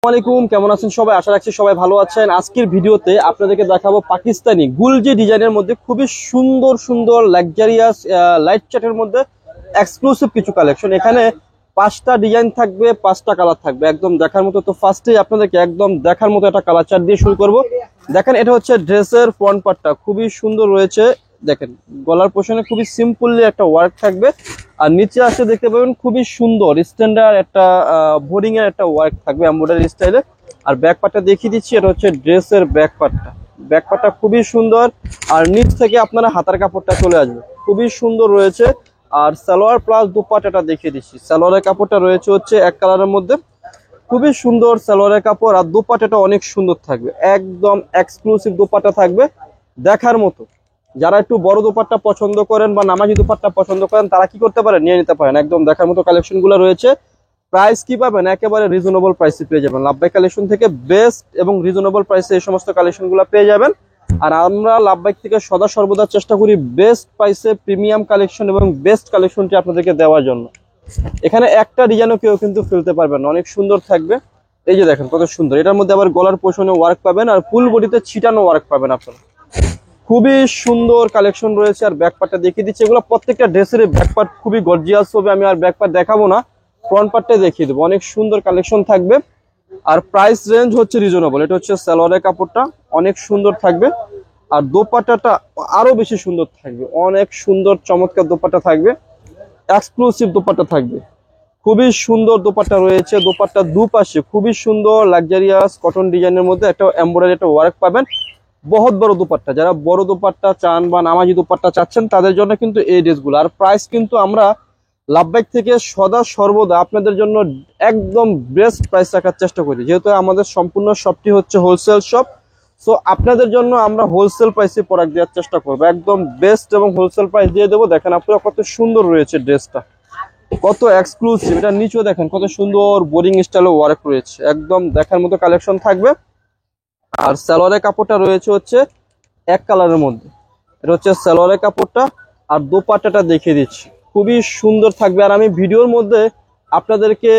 আসসালামাইকুম, কেমন আছেন সবাই? আশা রাখছি সবাই ভালো আছেন। আজকের ভিডিওতে আপনাদেরকে দেখাবো পাকিস্তানি গুলজি ডিজাইনের মধ্যে খুবই সুন্দর সুন্দর লাক্সারিয়াস লাইট চার্টের মধ্যে এক্সক্লুসিভ কিছু কালেকশন। এখানে 5টা ডিজাইন থাকবে, 5টা কালার থাকবে, একদম দেখার মতো। তো ফার্স্টেই আপনাদেরকে একদম দেখার মতো একটা কালার চার্ট দিয়ে শুরু করব। দেখেন, এটা হচ্ছে ড্রেসের ফ্রন্ট পার্টটা, খুবই সুন্দর রয়েছে। দেখেন, গলার পোর্শনে খুবই সিম্পলি একটা ওয়ার্ক থাকবে, আর নিচে আসে দেখতে পাবেন খুবই সুন্দর স্ট্যান্ডার্ড একটা বোর্ডিং এর একটা ওয়ার্ক থাকবে এমব্রয়ডারি স্টাইলে। আর ব্যাক পার্টটা দেখিয়ে দিচ্ছি, এটা হচ্ছে ড্রেসের ব্যাক পার্টটা। ব্যাক পার্টটা খুবই সুন্দর, আর নিচ থেকে আপনারা হাতার কাপড়টা চলে আসবে, খুবই সুন্দর রয়েছে। আর সালোয়ার প্লাস দুপাট্টাটা দেখিয়ে দিচ্ছি। সালোয়ারের কাপড়টা রয়েছে হচ্ছে এক কালারের মধ্যে, খুবই সুন্দর সালোয়ারের কাপড়। আর দুপাট্টাটা অনেক সুন্দর থাকবে, একদম এক্সক্লুসিভ দুপাট্টা থাকবে দেখার মতো। যারা একটু বড় দোপাট্টা পছন্দ করেন বা নামাজি দোপাট্টা পছন্দ করেন, তারা কি করতে পারেন, নিয়ে নিতে পারেন। একদম দেখার মতো কালেকশন গুলো রয়েছে। প্রাইস কি পাবেন, একেবারে রিজনেবল প্রাইসে পেয়ে যাবেন। লাভবাই কালেকশন থেকে বেস্ট এবং রিজনেবল প্রাইসে এই সমস্ত কালেকশন গুলো পেয়ে যাবেন। আর আমরা লাভবাই থেকে সদা সর্বদা চেষ্টা করি বেস্ট প্রাইসে প্রিমিয়াম কালেকশন এবং বেস্ট কালেকশনটি আপনাদেরকে দেওয়ার জন্য। এখানে একটা ডিজাইনও কেউ কিন্তু ফেলতে পারবেন, অনেক সুন্দর থাকবে। এই যে দেখেন কত সুন্দর, এটার মধ্যে আবার গলার পোর্শনে ওয়ার্ক পাবেন, আর ফুল বডিতে ছিটানো ওয়ার্ক পাবেন আপনারা। খুবই সুন্দর কালেকশন রয়েছে। আর ব্যাক পার্টটা দেখিয়ে দিচ্ছি। এগুলো প্রত্যেকটা ড্রেসের ব্যাক পার্ট খুবই গর্জিয়াস হবে। আমি আর ব্যাক পার্ট দেখাবো না, ফ্রন্ট পার্টটাই দেখিয়ে দেবো। অনেক সুন্দর কালেকশন থাকবে, আর প্রাইস রেঞ্জ হচ্ছে রিজনেবল। এটা হচ্ছে সালোয়ারের কাপড়টা, অনেক সুন্দর থাকবে। আর দোপাট্টাটা আরো বেশি সুন্দর থাকবে, অনেক সুন্দর চমৎকার দোপাট্টা থাকবে, এক্সক্লুসিভ দোপাট্টা থাকবে। খুবই সুন্দর দোপাট্টা রয়েছে। দোপাট্টা দুপাশে খুবই সুন্দর লাক্সারিয়াস কটন ডিজাইনের মধ্যে একটা এমব্রয়ডারি একটা ওয়ার্ক পাবেন। বহুত বড় দুপাট্টা, যারা বড় দুপাট্টা চান বা নামাজি দুপাট্টা চাচ্ছেন তাদের জন্য কিন্তু এই ড্রেসগুলো। আর প্রাইস কিন্তু আমরা লাভবাইক থেকে সদা সর্বদা আপনাদের জন্য একদম বেস্ট প্রাইস রাখার চেষ্টা করি, যেহেতু আমাদের সম্পূর্ণ শপটি হচ্ছে হোলসেল শপ। সো আপনাদের জন্য আমরা হোলসেল প্রাইসে প্রোডাক্ট দেওয়ার চেষ্টা করবো, একদম বেস্ট এবং হোলসেল প্রাইস দিয়ে দেবো। দেখেন আপনারা কত সুন্দর রয়েছে ড্রেসটা, কত এক্সক্লুসিভ। এটা নিচেও দেখেন কত সুন্দর বোরিং স্টাইলে ওয়ার্ক রয়েছে, একদম দেখার মতো কালেকশন থাকবে। আর সালোয়ারের কাপড়টা রয়েছে হচ্ছে এক কালারের মধ্যে, এটা হচ্ছে সালোয়ারের কাপড়টা। আর দোপাট্টাটা দেখিয়ে দিচ্ছি, খুবই সুন্দর থাকবে। আর আমি ভিডিওর মধ্যে আপনাদেরকে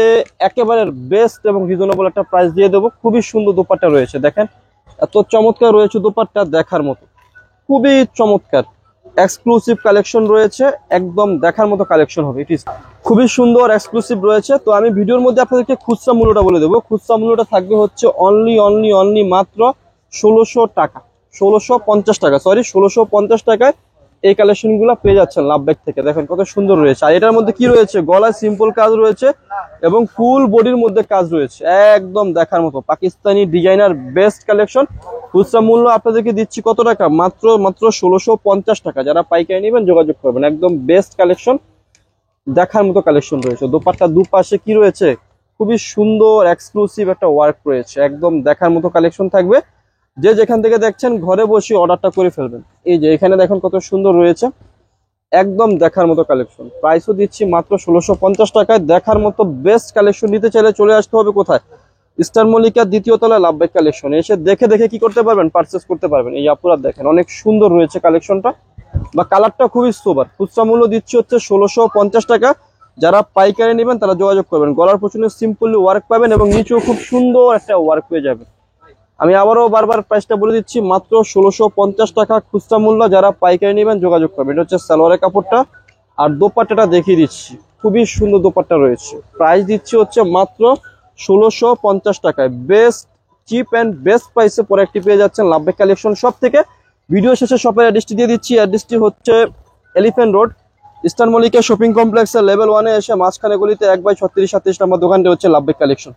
একেবারে বেস্ট এবং রিজনেবল একটা প্রাইস দিয়ে দেবো। খুবই সুন্দর দোপাট্টা রয়েছে, দেখেন এত চমৎকার রয়েছে দোপাট্টা, দেখার মতো খুবই চমৎকার এক্সক্লুসিভ কালেকশন রয়েছে, একদম দেখার মতো কালেকশন হবে। ইট ইজ খুবই সুন্দর এক্সক্লুসিভ রয়েছে। তো আমি ভিডিওর মধ্যে আপনাদেরকে খুচরা মূল্যটা বলে দেবো। খুচরা মূল্যটা থাকবে হচ্ছে অনলি মাত্র 1600 টাকা, 1650 টাকা, সরি 1650 টাকায় এই কালেকশন গুলো পেয়ে যাচ্ছেন লাভবাইক থেকে। দেখেন কত সুন্দর রয়েছে। আর এটার মধ্যে কি রয়েছে, গলায় সিম্পল কাজ রয়েছে এবং ফুল বডির মধ্যে কাজ রয়েছে, একদম দেখার মতো পাকিস্তানি ডিজাইনার বেস্ট কালেকশন। খুচরা মূল্য আপনাদেরকে দিচ্ছি কত টাকা, মাত্র 1650 টাকা। যারা পাইকারি নেবেন যোগাযোগ করবেন, একদম বেস্ট কালেকশন, দেখার মতো কালেকশন রয়েছে। দোপাট্টা দুপাশে কি রয়েছে, খুবই সুন্দর এক্সক্লুসিভ একটা ওয়ার্ক রয়েছে, একদম দেখার মতো কালেকশন থাকবে। যে যেখান থেকে দেখছেন ঘরে বসে অর্ডারটা করে ফেলবেন। এই যে এখানে দেখেন কত সুন্দর রয়েছে, একদম দেখার মতো কালেকশন। প্রাইসও দিচ্ছি মাত্র 1650 টাকায়। দেখার মতো বেস্ট কালেকশন নিতে চাইলে চলে আসতে হবে কোথায়, স্টার মল্লিকার দ্বিতীয় তলায় লাভবাইক কালেকশন। এসে দেখে দেখে কি করতে পারবেন, পারচেস করতে পারবেন। এই আপুরা দেখেন অনেক সুন্দর রয়েছে কালেকশনটা, বা কালারটা খুবই সোবার। খুচরা মূল্য দিচ্ছি হচ্ছে 1650 টাকা। যারা পাইকারি নেবেন তারা যোগাযোগ করবেন। গলার পেছনে সিম্পলি ওয়ার্ক পাবেন এবং নিচেও খুব সুন্দর একটা ওয়ার্ক পেয়ে যাবে। আমি আবারও বারবার প্রাইসটা বলে দিচ্ছি, মাত্র 1650 টাকা খুচরা মূল্য। যারা পাইকারি নেবেন যোগাযোগ করবেন। এটা হচ্ছে সালোয়ারের কাপড়টা। আর দোপাট্টাটা দেখিয়ে দিচ্ছি, খুবই সুন্দর দোপাট্টা রয়েছে। প্রাইস দিচ্ছি হচ্ছে মাত্র 1650 টাকায়। বেস্ট চিপ অ্যান্ড বেস্ট প্রাইসে প্রোডাক্টটি পেয়ে যাচ্ছেন লাভবাইক কালেকশন শপ থেকে। ভিডিও শেষে শপের অ্যাড্রেসটি দিয়ে দিচ্ছি। অ্যাড্রেসটি হচ্ছে elephant road, star Mallika shopping কমপ্লেক্সের লেভেল 1-এ এসে মাঝখানে গলিতে 1/36-37 নম্বর দোকানটি হচ্ছে লাভবাইক কালেকশন।